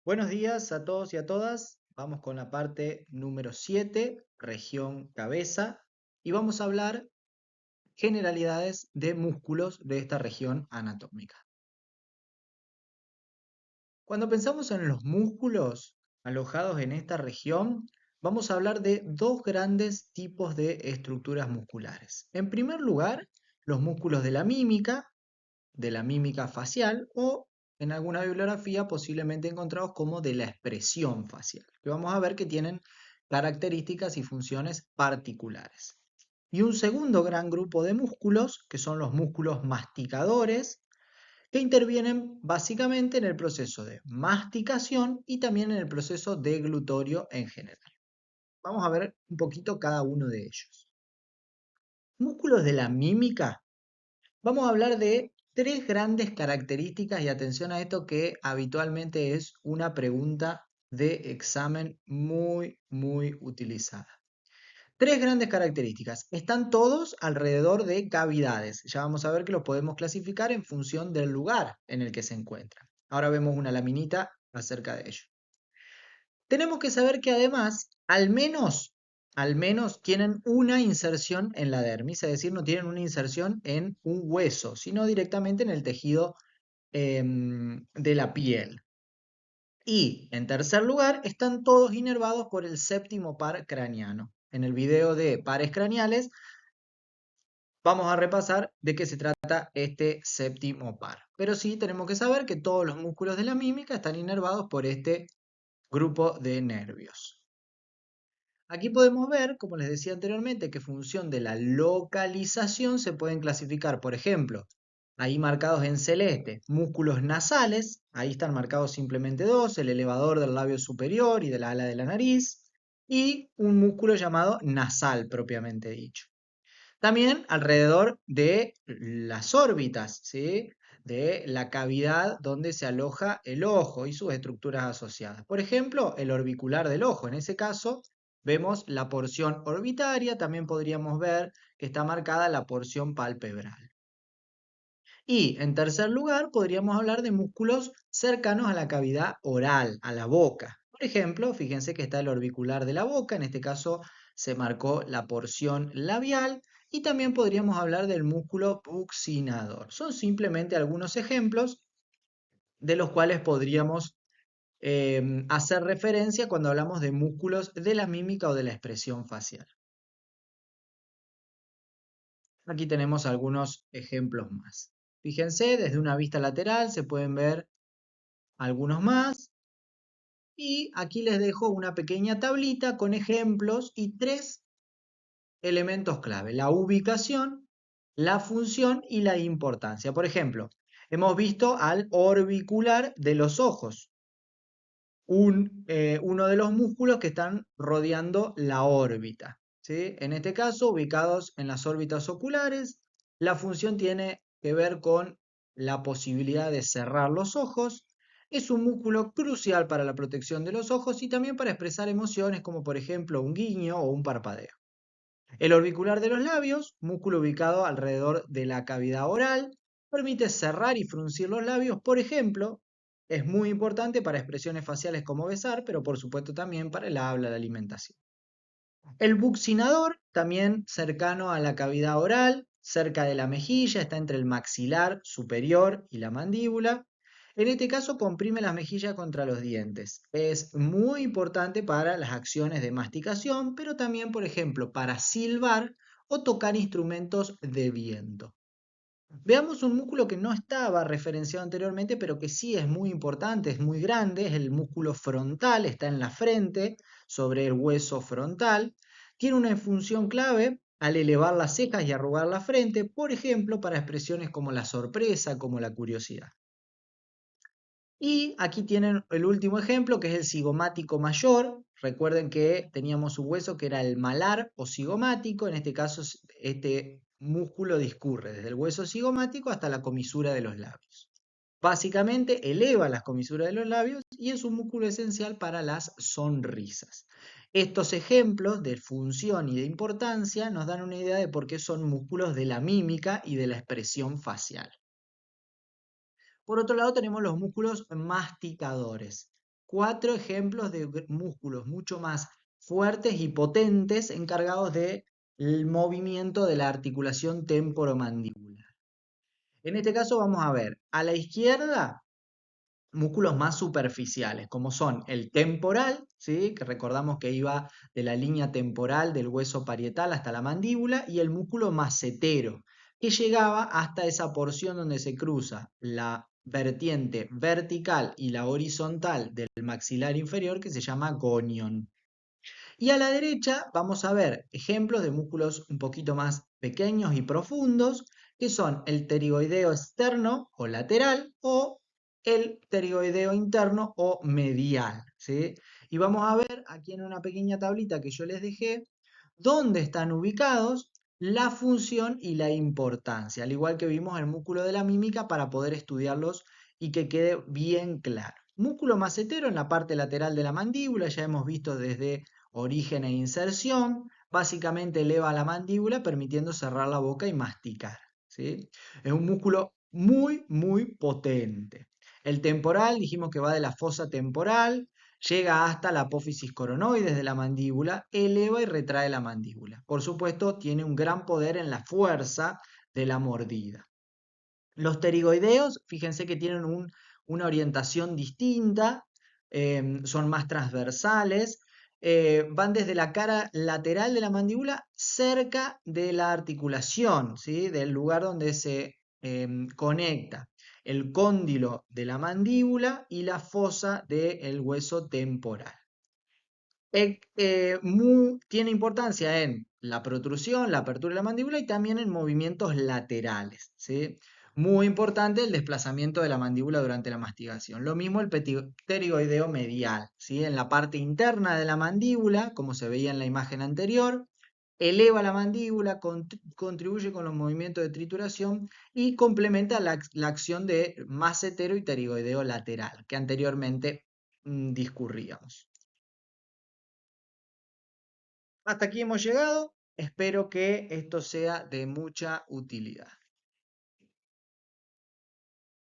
Buenos días a todos y a todas. Vamos con la parte número 7, región cabeza, y vamos a hablar generalidades de músculos de esta región anatómica. Cuando pensamos en los músculos alojados en esta región, vamos a hablar de dos grandes tipos de estructuras musculares. En primer lugar, los músculos de la mímica facial o en alguna bibliografía posiblemente encontrados como de la expresión facial, que vamos a ver que tienen características y funciones particulares. Y un segundo gran grupo de músculos, que son los músculos masticadores, que intervienen básicamente en el proceso de masticación y también en el proceso deglutorio en general. Vamos a ver un poquito cada uno de ellos. Músculos de la mímica. Vamos a hablar de tres grandes características y atención a esto que habitualmente es una pregunta de examen muy utilizada. Tres grandes características. Están todos alrededor de cavidades. Ya vamos a ver que los podemos clasificar en función del lugar en el que se encuentran. Ahora vemos una laminita acerca de ello. Tenemos que saber que además, al menos tienen una inserción en la dermis, es decir, no tienen una inserción en un hueso, sino directamente en el tejido de la piel. Y en tercer lugar, están todos inervados por el séptimo par craneano. En el video de pares craneales vamos a repasar de qué se trata este séptimo par. Pero sí tenemos que saber que todos los músculos de la mímica están inervados por este grupo de nervios. Aquí podemos ver, como les decía anteriormente, que en función de la localización se pueden clasificar, por ejemplo, ahí marcados en celeste, músculos nasales, ahí están marcados simplemente dos, el elevador del labio superior y del ala de la nariz, y un músculo llamado nasal propiamente dicho. También alrededor de las órbitas, ¿sí? De la cavidad donde se aloja el ojo y sus estructuras asociadas. Por ejemplo, el orbicular del ojo. En ese caso, vemos la porción orbitaria, también podríamos ver que está marcada la porción palpebral. Y en tercer lugar, podríamos hablar de músculos cercanos a la cavidad oral, a la boca. Por ejemplo, fíjense que está el orbicular de la boca, en este caso se marcó la porción labial, y también podríamos hablar del músculo buccinador. Son simplemente algunos ejemplos de los cuales podríamos hacer referencia cuando hablamos de músculos de la mímica o de la expresión facial. Aquí tenemos algunos ejemplos más. Fíjense, desde una vista lateral se pueden ver algunos más. Y aquí les dejo una pequeña tablita con ejemplos y tres elementos clave: la ubicación, la función y la importancia. Por ejemplo, hemos visto al orbicular de los ojos, uno de los músculos que están rodeando la órbita, ¿sí? En este caso, ubicados en las órbitas oculares, la función tiene que ver con la posibilidad de cerrar los ojos. Es un músculo crucial para la protección de los ojos y también para expresar emociones como por ejemplo un guiño o un parpadeo. El orbicular de los labios, músculo ubicado alrededor de la cavidad oral, permite cerrar y fruncir los labios, por ejemplo. Es muy importante para expresiones faciales como besar, pero por supuesto también para el habla, la alimentación. El buccinador, también cercano a la cavidad oral, cerca de la mejilla, está entre el maxilar superior y la mandíbula. En este caso comprime las mejillas contra los dientes. Es muy importante para las acciones de masticación, pero también, por ejemplo, para silbar o tocar instrumentos de viento. Veamos un músculo que no estaba referenciado anteriormente, pero que sí es muy importante, es muy grande, es el músculo frontal, está en la frente, sobre el hueso frontal. Tiene una función clave al elevar las cejas y arrugar la frente, por ejemplo, para expresiones como la sorpresa, como la curiosidad. Y aquí tienen el último ejemplo, que es el cigomático mayor. Recuerden que teníamos un hueso que era el malar o cigomático. En este caso, este músculo discurre desde el hueso cigomático hasta la comisura de los labios. Básicamente eleva las comisuras de los labios y es un músculo esencial para las sonrisas. Estos ejemplos de función y de importancia nos dan una idea de por qué son músculos de la mímica y de la expresión facial. Por otro lado tenemos los músculos masticadores. 4 ejemplos de músculos mucho más fuertes y potentes encargados del movimiento de la articulación temporomandibular. En este caso vamos a ver a la izquierda músculos más superficiales, como son el temporal, ¿sí? Que recordamos que iba de la línea temporal del hueso parietal hasta la mandíbula, y el músculo macetero, que llegaba hasta esa porción donde se cruza la vertiente vertical y la horizontal del maxilar inferior, que se llama gonion. Y a la derecha vamos a ver ejemplos de músculos un poquito más pequeños y profundos, que son el pterigoideo externo o lateral o el pterigoideo interno o medial, ¿sí? Y vamos a ver aquí en una pequeña tablita que yo les dejé dónde están ubicados, la función y la importancia, al igual que vimos el músculo de la mímica para poder estudiarlos y que quede bien claro. Músculo macetero en la parte lateral de la mandíbula, ya hemos visto desde origen e inserción, básicamente eleva la mandíbula permitiendo cerrar la boca y masticar, ¿sí? Es un músculo muy potente. El temporal, dijimos que va de la fosa temporal, llega hasta la apófisis coronoides de la mandíbula, eleva y retrae la mandíbula. Por supuesto, tiene un gran poder en la fuerza de la mordida. Los pterigoideos, fíjense que tienen una orientación distinta, son más transversales, van desde la cara lateral de la mandíbula cerca de la articulación, ¿sí? Del lugar donde se conecta el cóndilo de la mandíbula y la fosa del hueso temporal. Tiene importancia en la protrusión, la apertura de la mandíbula y también en movimientos laterales, ¿sí? Muy importante el desplazamiento de la mandíbula durante la mastigación. Lo mismo el pterigoideo medial, ¿sí? En la parte interna de la mandíbula, como se veía en la imagen anterior, eleva la mandíbula, contribuye con los movimientos de trituración y complementa la acción de macetero y pterigoideo lateral, que anteriormente discurríamos. Hasta aquí hemos llegado. Espero que esto sea de mucha utilidad.